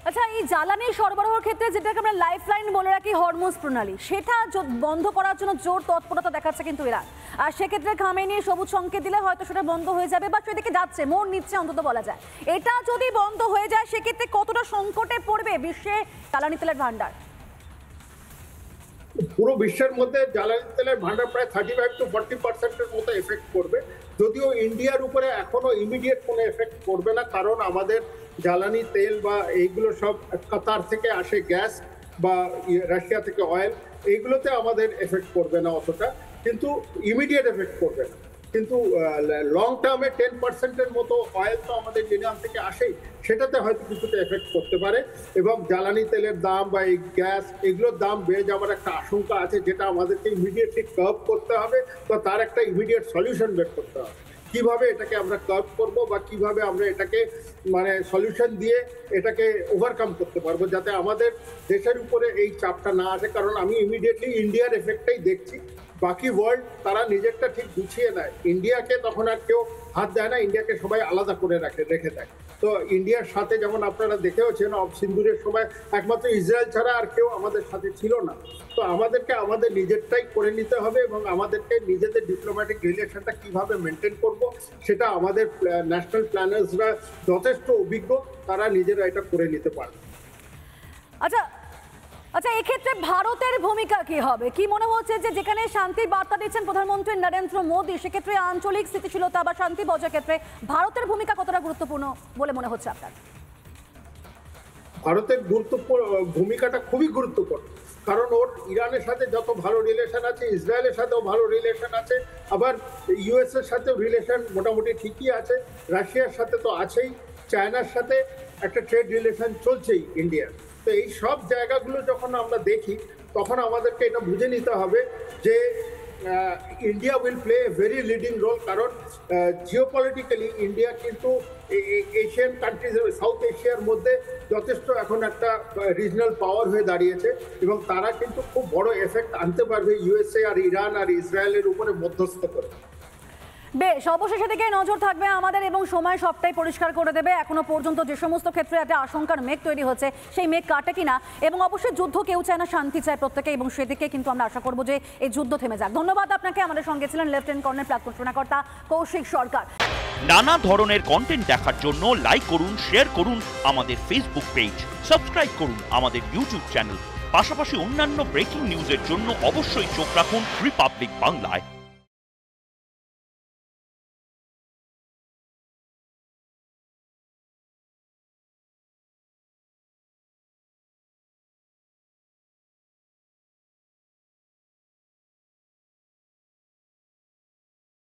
আচ্ছা, এই জ্বালানি সরবরাহের ক্ষেত্রে যেটাকে আমরা লাইফলাইন বলে রাখি হরমুজ প্রণালী, সেটা বন্ধ করার জন্য জোর তৎপরতা দেখাচ্ছে কিন্তু ইরান। আর সেক্ষেত্রে খামেনি সবুজ সংকেত দিলে হয়তো সেটা বন্ধ হয়ে যাবে বা সেদিকে যাচ্ছে, মোড় নিচ্ছে অন্তত বলা যায়। এটা যদি বন্ধ হয়ে যায় সেক্ষেত্রে কতটা সংকটে পড়বে বিশ্বে জ্বালানি তেলের ভান্ডার? পুরো বিশ্বের মধ্যে জ্বালানি তেলের ভান্ডার প্রায় 35 to 40% মতো এফেক্ট করবে। যদিও ইন্ডিয়ার উপরে এখনো ইমিডিয়েট কোনো এফেক্ট করবে না, কারণ আমাদের জ্বালানি তেল বা এইগুলো সব কাতার থেকে আসে, গ্যাস বা রাশিয়া থেকে অয়েল, এইগুলোতে আমাদের এফেক্ট করবে না অতটা, কিন্তু ইমিডিয়েট এফেক্ট করবে না। কিন্তু লং টার্মে 10%-এর মতো অয়েল তো আমাদের ইরান থেকে আসেই, সেটাতে হয়তো কিছুটা এফেক্ট করতে পারে। এবং জ্বালানি তেলের দাম বা এই গ্যাস এগুলোর দাম বেড়ে যাওয়ার একটা আশঙ্কা আছে, যেটা আমাদেরকে ইমিডিয়েটলি কার্ভ করতে হবে বা তার একটা ইমিডিয়েট সলিউশন বের করতে হবে। কিভাবে এটাকে আমরা কার্ভ করবো বা কিভাবে আমরা এটাকে মানে সলিউশন দিয়ে এটাকে ওভারকাম করতে পারবো, যাতে আমাদের দেশের উপরে এই চাপটা না আসে। কারণ আমি ইমিডিয়েটলি ইন্ডিয়ার এফেক্টটাই দেখছি, বাকি ওয়ার্ল্ড তারা নিজেরটা ঠিক গুছিয়ে নেয়। ইন্ডিয়াকে তখন আর কেউ হাত দেয় না, ইন্ডিয়াকে সবাই আলাদা করে রেখে দেয়। তো ইন্ডিয়ার সাথে যেমন আপনারা দেখেওছেন সিন্দুরের সময় একমাত্র ইসরায়েল ছাড়া আর কেউ আমাদের সাথে ছিল না। তো আমাদেরকে আমাদের নিজেরটাই করে নিতে হবে এবং আমাদেরকে নিজেদের ডিপ্লোম্যাটিক রিলেশনটা কিভাবে মেনটেন করব, সেটা আমাদের ন্যাশনাল প্ল্যানার্সরা যথেষ্ট অভিজ্ঞ, তারা নিজেরা এটা করে নিতে পারবে। আচ্ছা আচ্ছা, এক্ষেত্রে ভারতের ভূমিকা কি হবে? কি মনে হচ্ছে যে যেখানে শান্তির বার্তা দিচ্ছেন প্রধানমন্ত্রী নরেন্দ্র মোদী, সেক্ষেত্রে আঞ্চলিক স্থিতিশীলতা বা শান্তি বজায় ক্ষেত্রে ভারতের ভূমিকা কতটা গুরুত্বপূর্ণ বলে মনে হচ্ছে আপনার? ভারতের ভূমিকাটা খুবই গুরুত্বপূর্ণ, কারণ ওর ইরানের সাথে যত ভালো রিলেশন আছে, ইসরায়েলের সাথেও ভালো রিলেশন আছে, আবার ইউএস এর সাথেও রিলেশন মোটামুটি ঠিকই আছে, রাশিয়ার সাথে তো আছেই, চায়নার সাথে একটা ট্রেড রিলেশন চলছেই ইন্ডিয়ার। তো এই সব জায়গাগুলো যখন আমরা দেখি, তখন আমাদেরকে এটা বুঝে নিতে হবে যে India will play a very leading role. কারণ জিওপলিটিক্যালি ইন্ডিয়া কিন্তু এশিয়ান কান্ট্রিজ, সাউথ এশিয়ার মধ্যে যথেষ্ট এখন একটা রিজনাল পাওয়ার হয়ে দাঁড়িয়েছে, এবং তারা কিন্তু খুব বড় এফেক্ট আনতে পারবে ইউএসএ আর ইরান আর ইসরায়েলের উপরে মধ্যস্থ করে। বেশ, অবশেষে দিকে নজর থাকবে আমাদের এবং সময় সবটাই পরিষ্কার করে দেবে। এখনো পর্যন্ত যে সমস্ত ক্ষেত্রে একটা আশঙ্কার মেঘ তৈরি হচ্ছে, সেই মেঘ কাটে কিনা। এবং অবশ্যই যুদ্ধ কেউ চায় না, শান্তি চায় প্রত্যেকে, এবং সেদিকে কিন্তু আমরা আশা করবো যে এই যুদ্ধ থেমে যাক। ধন্যবাদ আপনাকে। আমাদের সঙ্গে ছিলেন লেফটেন্যান্ট কর্নেল প্রাক্তন সেনাকর্তা কৌশিক সরকার। নানা ধরনের কন্টেন্ট দেখার জন্য লাইক করুন, শেয়ার করুন আমাদের ফেসবুক পেজ, সাবস্ক্রাইব করুন আমাদের ইউটিউব চ্যানেল। পাশাপাশি অন্যান্য ব্রেকিং নিউজের জন্য অবশ্যই চোখ রাখুন রিপাবলিক বাংলায়।